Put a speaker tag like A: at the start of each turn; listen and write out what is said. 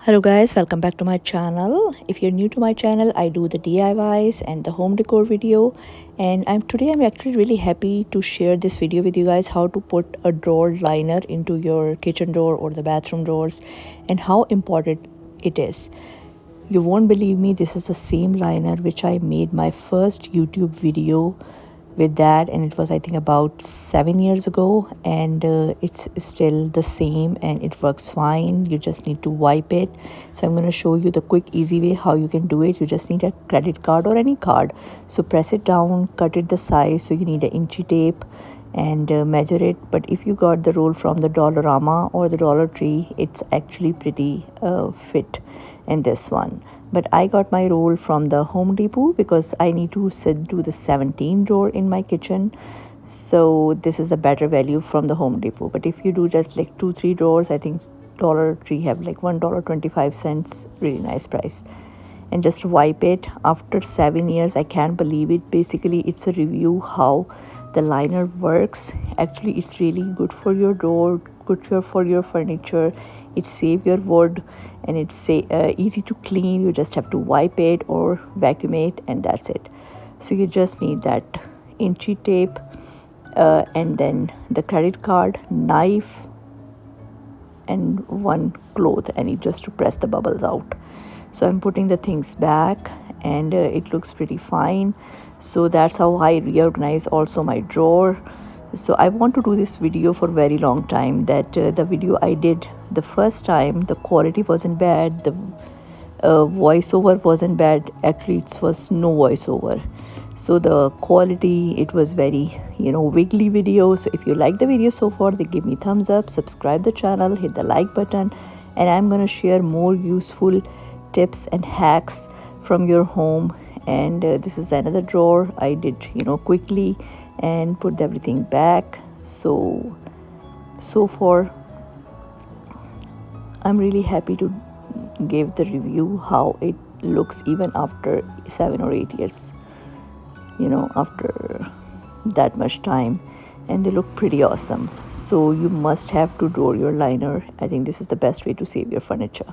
A: Hello guys, welcome back to my channel. If you're new to my channel, I do the DIYs and the home decor video, and I'm actually really happy to share this video with you guys how to put a drawer liner into your kitchen door or the bathroom doors and how important it is. You won't believe me, this is the same liner which I made my first YouTube video with that, and it was I think about 7 years ago, and it's still the same and it works fine. You just need to wipe it. So I'm going to show you the quick easy way how you can do it. You just need a credit card or any card, so press it down, cut it the size. So you need an inchy tape and measure it. But if you got the roll from the Dollarama or the Dollar Tree, it's actually pretty fit in this one. But I got my roll from the Home Depot because I need to do the 17 drawer in my kitchen. So this is a better value from the Home Depot. But if you do just like 2-3 drawers, I think Dollar Tree have like $1.25, really nice price. And just wipe it after 7 years. I can't believe it. Basically it's a review how the liner works. Actually it's really good for your door, good for your furniture. It saves your wood, and it's easy to clean. You just have to wipe it or vacuum it, and that's it. So you just need that inchy tape and then the credit card, knife, and one cloth, and it just to press the bubbles out. So I'm putting the things back, and it looks pretty fine. So that's how I reorganize also my drawer. So I want to do this video for a very long time. That the video I did the first time, the quality wasn't bad, the voiceover wasn't bad. Actually it was no voiceover, so the quality, it was very wiggly video. So if you like the video so far, then give me thumbs up, subscribe the channel, hit the like button, and I'm gonna share more useful tips and hacks from your home. And this is another drawer I did quickly and put everything back. So far I'm really happy to give the review how it looks even after 7 or 8 years, after that much time, and they look pretty awesome. So you must have to draw your liner. I think this is the best way to save your furniture.